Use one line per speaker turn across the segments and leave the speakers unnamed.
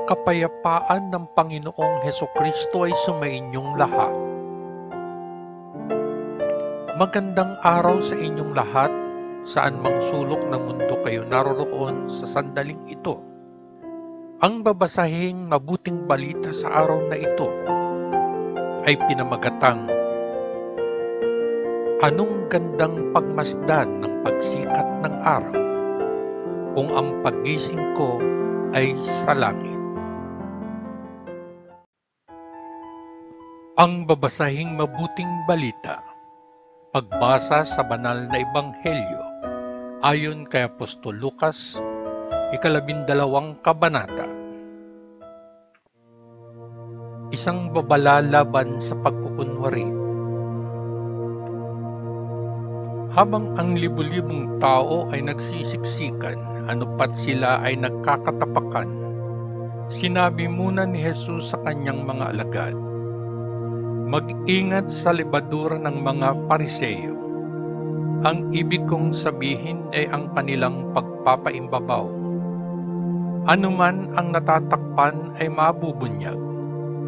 kapayapaan ng Panginoong Hesukristo ay sumainyong lahat. Magandang araw sa inyong lahat, saan mang sulok ng mundo kayo naroroon sa sandaling ito. Ang babasahing mabuting balita sa araw na ito ay pinamagatang, anong gandang pagmasdan ng pagsikat ng araw, kung ang paggising ko ay sa langit. Ang babasahing mabuting balita, pagbasa sa banal na ebanghelyo, ayon kay Apostol Lucas, 12 kabanata. Isang babala laban sa pagkukunwari. Habang ang libu-libong tao ay nagsisiksikan, anupat sila ay nagkakatapakan, sinabi muna ni Jesus sa kanyang mga alagad, mag-ingat sa libadura ng mga Pariseo. Ang ibig kong sabihin ay ang kanilang pagpapaimbabaw. Anuman ang natatakpan ay mabubunyag,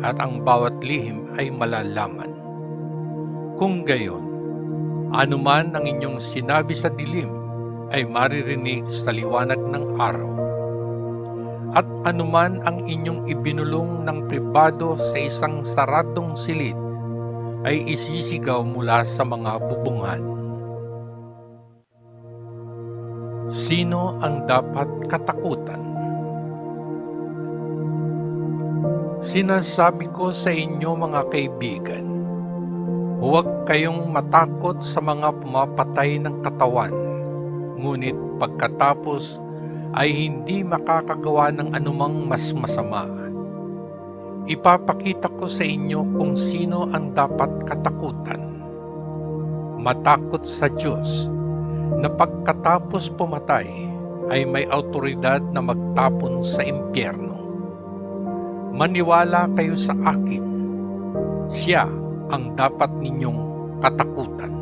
at ang bawat lihim ay malalaman. Kung gayon, anuman ang inyong sinabi sa dilim ay maririnig sa liwanag ng araw. At anuman ang inyong ibinulong ng pribado sa isang saradong silid ay isisigaw mula sa mga bubungan. Sino ang dapat katakutan? Sinasabi ko sa inyo mga kaibigan, huwag kayong matakot sa mga pumapatay ng katawan, ngunit pagkatapos ay hindi makakagawa ng anumang mas masama. Ipapakita ko sa inyo kung sino ang dapat katakutan. Matakot sa Diyos, na pagkatapos pumatay ay may autoridad na magtapon sa impyerno. Maniwala kayo sa akin, siya ang dapat ninyong katakutan.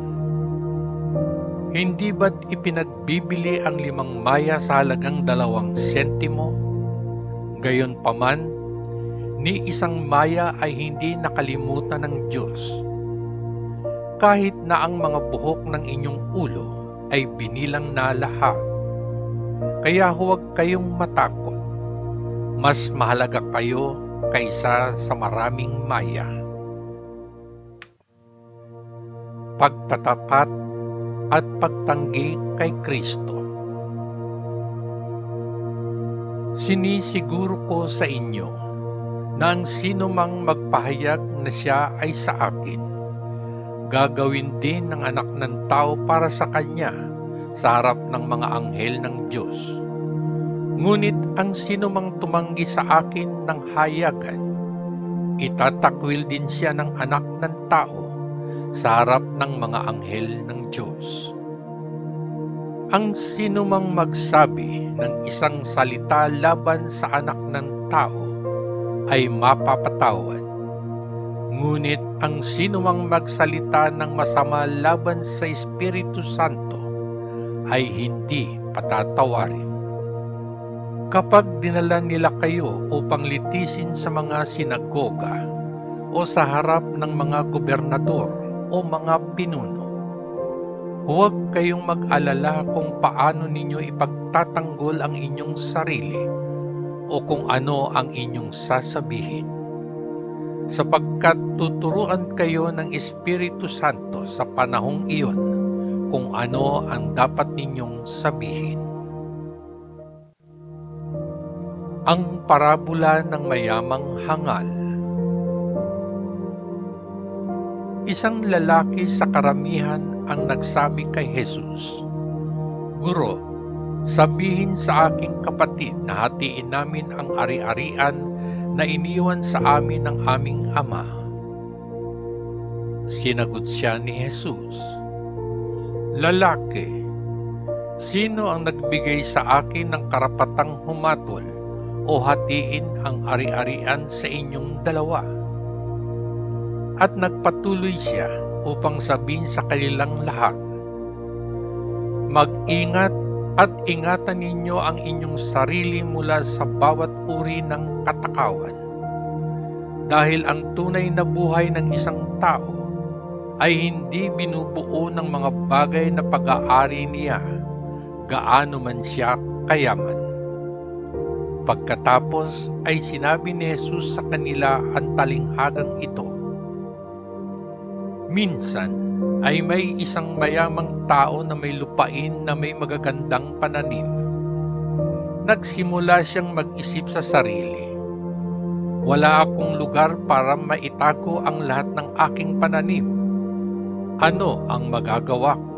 Hindi ba't ipinagbibili ang 5 maya sa halagang 2 sentimo? Gayon paman, ni isang maya ay hindi nakalimutan ng Diyos. Kahit na ang mga buhok ng inyong ulo ay binilang na lahat. Kaya huwag kayong matakot. Mas mahalaga kayo kaysa sa maraming maya. Pagtatapat at pagtanggi kay Kristo. Sinisiguro ko sa inyo na ang sino mang magpahayag na siya ay sa akin, gagawin din ng Anak ng Tao para sa kanya sa harap ng mga anghel ng Diyos. Ngunit ang sino mang tumanggi sa akin ng hayagan, itatakwil din siya ng Anak ng Tao sa harap ng mga anghel ng Diyos. Ang sino mang magsabi ng isang salita laban sa Anak ng Tao ay mapapatawad. Ngunit ang sino mang magsalita ng masama laban sa Espiritu Santo ay hindi patatawarin. Kapag dinala nila kayo upang litisin sa mga sinagoga o sa harap ng mga gobernador o mga pinuno, huwag kayong mag-alala kung paano ninyo ipagtatanggol ang inyong sarili o kung ano ang inyong sasabihin, sapagkat tuturuan kayo ng Espiritu Santo sa panahong iyon kung ano ang dapat ninyong sabihin. Ang parabola ng mayamang hangal. Isang lalaki sa karamihan ang nagsabi kay Jesus, Guro, sabihin sa aking kapatid na hatiin namin ang ari-arian na iniwan sa amin ng aming ama. Sinagot siya ni Jesus, Lalaki, sino ang nagbigay sa akin ng karapatang humatol o hatiin ang ari-arian sa inyong dalawa? At nagpatuloy siya upang sabihin sa kanilang lahat, mag-ingat At ingatan ninyo ang inyong sarili mula sa bawat uri ng katakawan. Dahil ang tunay na buhay ng isang tao ay hindi binubuo ng mga bagay na pag-aari niya, gaano man siya kayaman. Pagkatapos ay sinabi ni Jesus sa kanila ang talinghagang ito. Minsan ay may isang mayamang tao na may lupain na may magagandang pananim. Nagsimula siyang mag-isip sa sarili, wala akong lugar para maitago ang lahat ng aking pananim. Ano ang magagawa ko?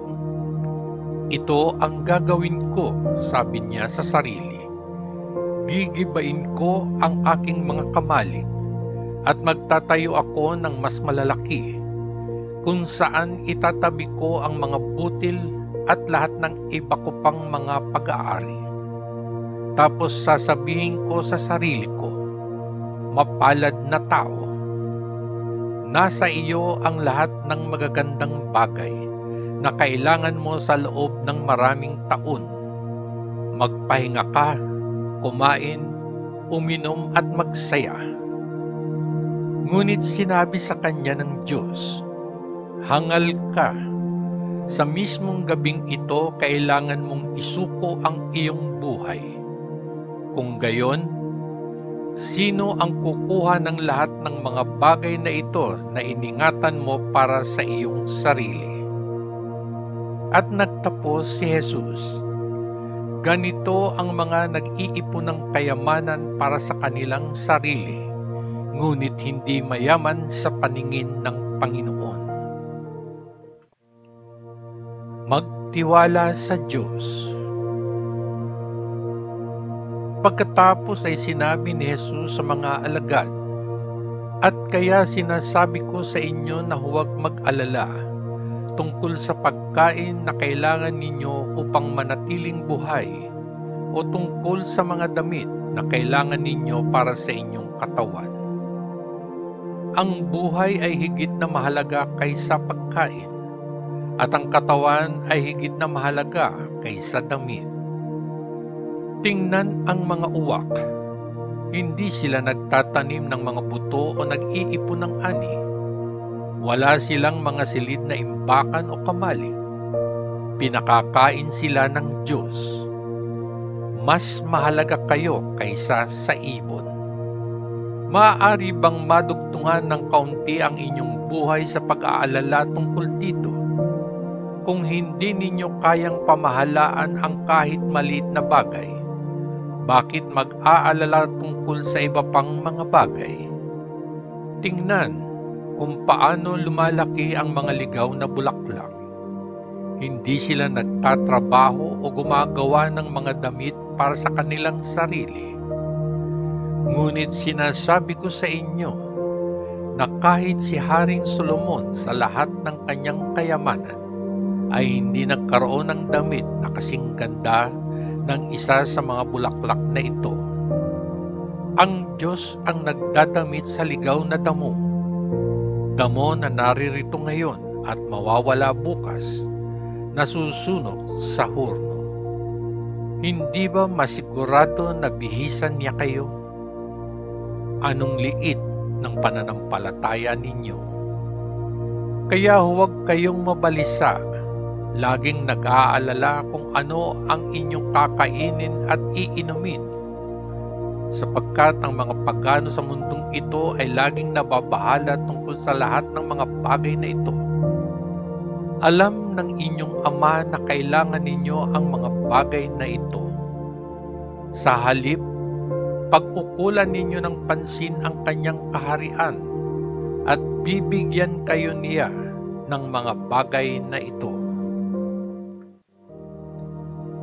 Ito ang gagawin ko, sabi niya sa sarili. Gigibain ko ang aking mga kamalig at magtatayo ako ng mas malalaki, kung saan itatabi ko ang mga butil at lahat ng iba ko pang mga pag-aari. Tapos sasabihin ko sa sarili ko, mapalad na tao, nasa iyo ang lahat ng magagandang bagay na kailangan mo sa loob ng maraming taon. Magpahinga ka, kumain, uminom at magsaya. Ngunit sinabi sa kanya ng Diyos, hangal ka. Sa mismong gabing ito, kailangan mong isuko ang iyong buhay. Kung gayon, sino ang kukuha ng lahat ng mga bagay na ito na iningatan mo para sa iyong sarili? At nagtapos si Jesus, ganito ang mga nag-iipon ng kayamanan para sa kanilang sarili, ngunit hindi mayaman sa paningin ng Panginoon. Magtiwala sa Diyos. Pagkatapos ay sinabi ni Jesus sa mga alagad, at kaya sinasabi ko sa inyo na huwag mag-alala tungkol sa pagkain na kailangan ninyo upang manatiling buhay o tungkol sa mga damit na kailangan ninyo para sa inyong katawan. Ang buhay ay higit na mahalaga kaysa pagkain, at ang katawan ay higit na mahalaga kaysa damit. Tingnan ang mga uwak. Hindi sila nagtatanim ng mga buto o nag-iipon ng ani. Wala silang mga silid na imbakan o kamalig. Pinakakain sila ng Diyos. Mas mahalaga kayo kaysa sa ibon. Maaari bang madugtungan ng kaunti ang inyong buhay sa pag-aalala tungkol dito? Kung hindi ninyo kayang pamahalaan ang kahit maliit na bagay, bakit mag-aalala tungkol sa iba pang mga bagay? Tingnan kung paano lumalaki ang mga ligaw na bulaklak. Hindi sila nagtatrabaho o gumagawa ng mga damit para sa kanilang sarili. Ngunit sinasabi ko sa inyo na kahit si Haring Solomon sa lahat ng kanyang kayamanan ay hindi nagkaroon ng damit na kasing ganda ng isa sa mga bulaklak na ito. Ang Diyos ang nagdadamit sa ligaw na damo. Damo na naririto ngayon at mawawala bukas, nasusunog sa hurno. Hindi ba masigurado na bihisan niya kayo? Anong liit ng pananampalataya ninyo? Kaya huwag kayong mabalisa, laging nag-aalala kung ano ang inyong kakainin at iinumin, sapagkat ang mga pagano sa mundong ito ay laging nababahala tungkol sa lahat ng mga bagay na ito. Alam ng inyong Ama na kailangan ninyo ang mga bagay na ito. Sa halip, pag-ukulan ninyo ng pansin ang kanyang kaharian at bibigyan kayo niya ng mga bagay na ito.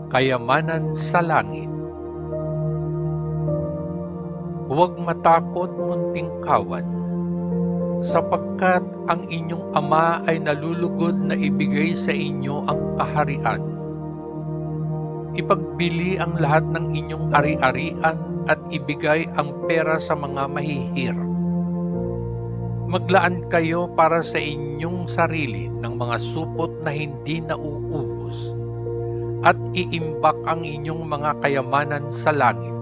Kayamanan sa langit. Huwag matakot, munting kawan, sapagkat ang inyong Ama ay nalulugod na ibigay sa inyo ang kaharian. Ipagbili ang lahat ng inyong ari-arian at ibigay ang pera sa mga mahihirap. Maglaan kayo para sa inyong sarili ng mga supot na hindi nauubos, at iimbak ang inyong mga kayamanan sa langit,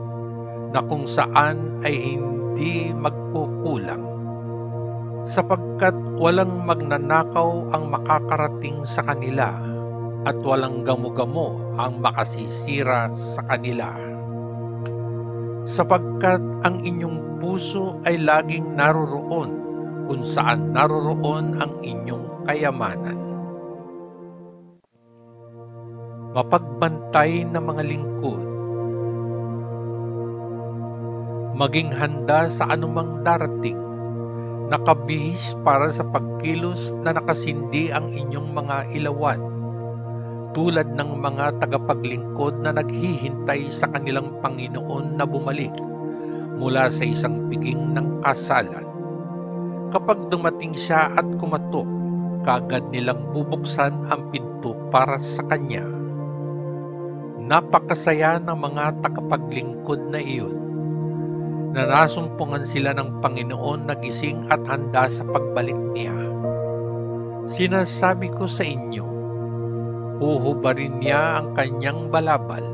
na kung saan ay hindi magkukulang, sapagkat walang magnanakaw ang makakarating sa kanila at walang gamo-gamo ang makasisira sa kanila. Sapagkat ang inyong puso ay laging naroroon kung saan naroroon ang inyong kayamanan. Mapagbantay na mga lingkod, maging handa sa anumang darating, nakabihis para sa pagkilos na nakasindi ang inyong mga ilawan, tulad ng mga tagapaglingkod na naghihintay sa kanilang Panginoon na bumalik mula sa isang piging ng kasalan. Kapag dumating siya at kumatok, kaagad nilang bubuksan ang pinto para sa kanya. Napakasaya ng mga tagapaglingkod na iyon, na nasumpungan sila ng Panginoon na gising at handa sa pagbalik niya. Sinasabi ko sa inyo, huhubarin niya ang kanyang balabal,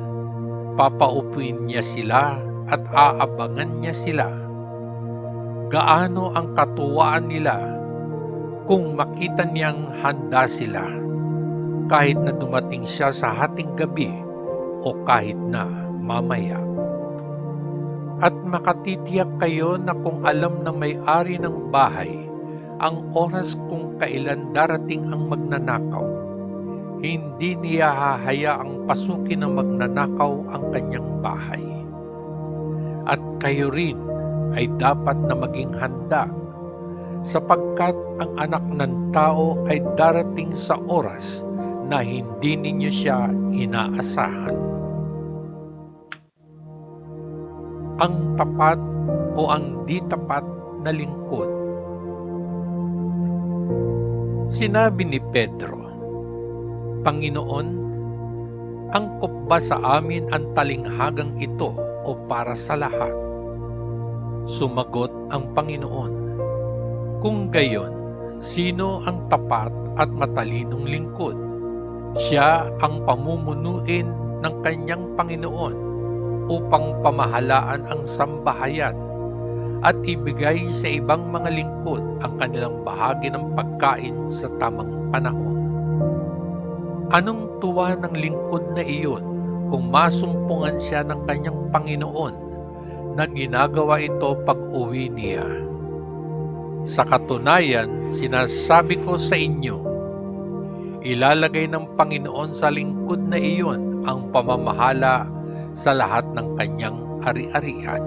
papaupuin niya sila at aabangan niya sila. Gaano ang katuwaan nila kung makita niyang handa sila, kahit na dumating siya sa hating gabi o kahit na mamaya. At makatitiyak kayo na kung alam ng may-ari ng bahay ang oras kung kailan darating ang magnanakaw, hindi niya hahayaang pasukin ng magnanakaw ang kanyang bahay. At kayo rin ay dapat na maging handa, sapagkat ang Anak ng Tao ay darating sa oras na hindi ninyo siya inaasahan. Ang tapat o ang di tapat na lingkod. Sinabi ni Pedro, Panginoon, angkop ba sa amin ang talinghagang ito o para sa lahat? Sumagot ang Panginoon, kung gayon, sino ang tapat at matalinong lingkod? Siya ang pamumunuin ng kanyang Panginoon upang pamahalaan ang sambahayan at ibigay sa ibang mga lingkod ang kanilang bahagi ng pagkain sa tamang panahon. Anong tuwa ng lingkod na iyon kung masumpungan siya ng kanyang Panginoon na ginagawa ito pag-uwi niya? Sa katunayan, sinasabi ko sa inyo, ilalagay ng Panginoon sa lingkod na iyon ang pamamahala sa lahat ng kanyang ari-arian.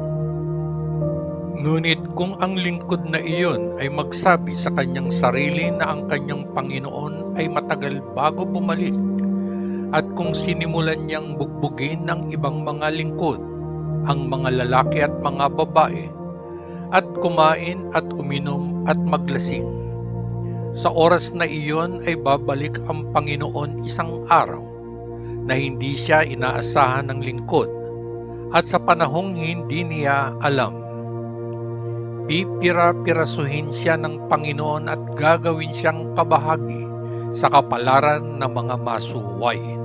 Ngunit kung ang lingkod na iyon ay magsabi sa kanyang sarili na ang kanyang Panginoon ay matagal bago bumalik, at kung sinimulan niyang bugbugin ng ibang mga lingkod, ang mga lalaki at mga babae, at kumain at uminom at maglasing, sa oras na iyon ay babalik ang Panginoon isang araw na hindi siya inaasahan ng lingkod at sa panahong hindi niya alam. Pipira-pirasuhin siya ng Panginoon at gagawin siyang kabahagi sa kapalaran ng mga masuwayin.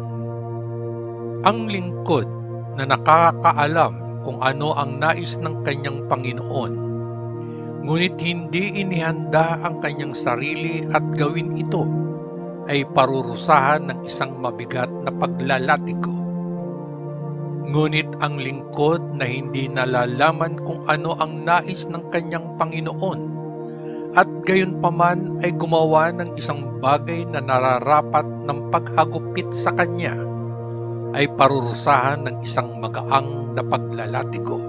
Ang lingkod na nakakaalam kung ano ang nais ng kanyang Panginoon, ngunit hindi inihanda ang kanyang sarili at gawin ito, ay parurusahan ng isang mabigat na paglalatigo. Ngunit ang lingkod na hindi nalalaman kung ano ang nais ng kanyang Panginoon at gayon paman ay gumawa ng isang bagay na nararapat ng paghagupit sa kanya, ay parurusahan ng isang magaang na paglalatigo.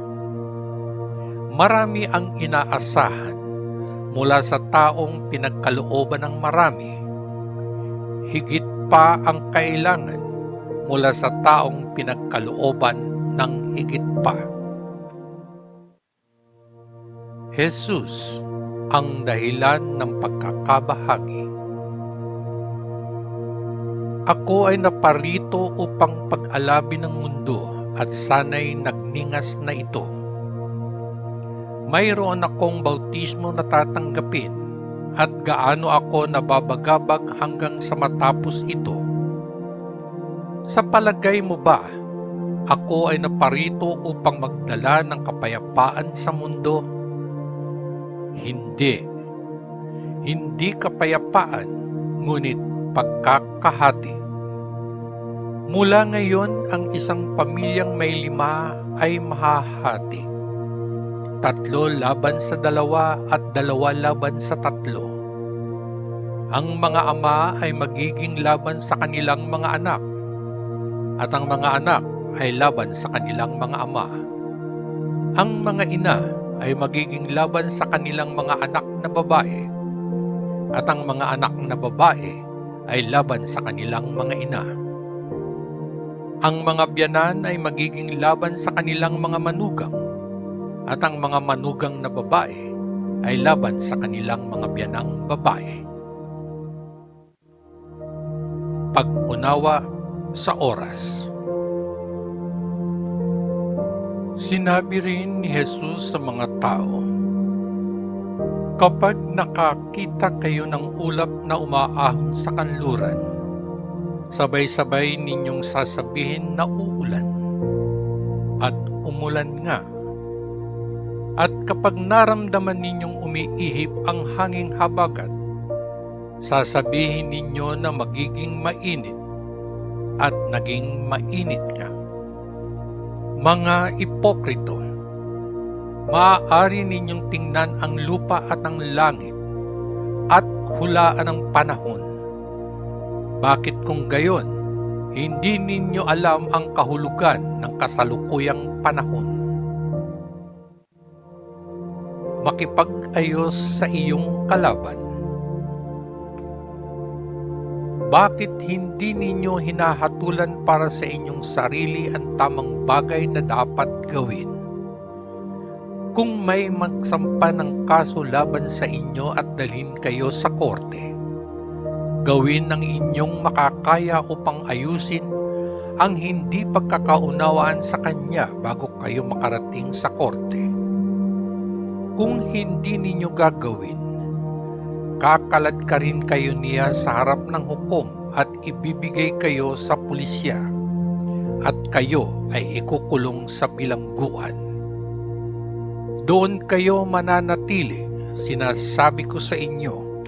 Marami ang inaasahan mula sa taong pinagkalooban ng marami, higit pa ang kailangan mula sa taong pinagkalooban ng higit pa. Jesus ang dahilan ng pagkakabahagi. Ako ay naparito upang pag-alabin ng mundo at sana'y nagningas na ito. Mayroon akong bautismo na tatanggapin at gaano ako nababagabag hanggang sa matapos ito. Sa palagay mo ba, ako ay naparito upang magdala ng kapayapaan sa mundo? Hindi. Hindi kapayapaan, ngunit pagkakahati. Mula ngayon, ang isang pamilyang may 5 ay mahahati. 3 laban sa 2 at 2 laban sa 3. Ang mga ama ay magiging laban sa kanilang mga anak, at ang mga anak ay laban sa kanilang mga ama. Ang mga ina ay magiging laban sa kanilang mga anak na babae, at ang mga anak na babae ay laban sa kanilang mga ina. Ang mga biyanan ay magiging laban sa kanilang mga manugang, at ang mga manugang na babae ay laban sa kanilang mga biyanang babae. Pag-unawa sa oras. Sinabi rin ni Jesus sa mga tao, "Kapag nakakita kayo ng ulap na umaahon sa kanluran, sabay-sabay ninyong sasabihin na uulan, at umulan nga. At kapag naramdaman ninyong umiihip ang hanging habagat, sasabihin ninyo na magiging mainit, at naging mainit nga. Mga ipokrito, maaari ninyong tingnan ang lupa at ang langit, at hulaan ang panahon. Bakit kung gayon, hindi ninyo alam ang kahulugan ng kasalukuyang panahon? Makipag-ayos sa iyong kalaban. Bakit hindi ninyo hinahatulan para sa inyong sarili ang tamang bagay na dapat gawin? Kung may magsampa ng kaso laban sa inyo at dalhin kayo sa korte, gawin ang inyong makakaya upang ayusin ang hindi pagkakaunawaan sa kanya bago kayo makarating sa korte. Kung hindi ninyo gagawin, kakalad ka rin kayo niya sa harap ng hukom at ibibigay kayo sa pulisya, at kayo ay ikukulong sa bilangguan. Doon kayo mananatili, sinasabi ko sa inyo,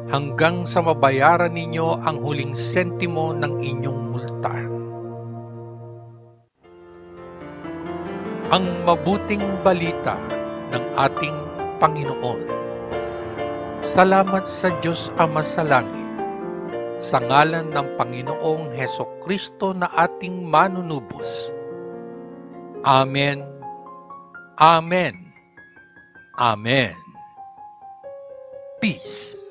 hanggang sa mabayaran ninyo ang huling sentimo ng inyong multa." Ang mabuting balita ng ating Panginoon. Salamat sa Diyos Ama sa langit, sa ngalan ng Panginoong Hesukristo na ating manunubos. Amen. Amen. Amen. Peace.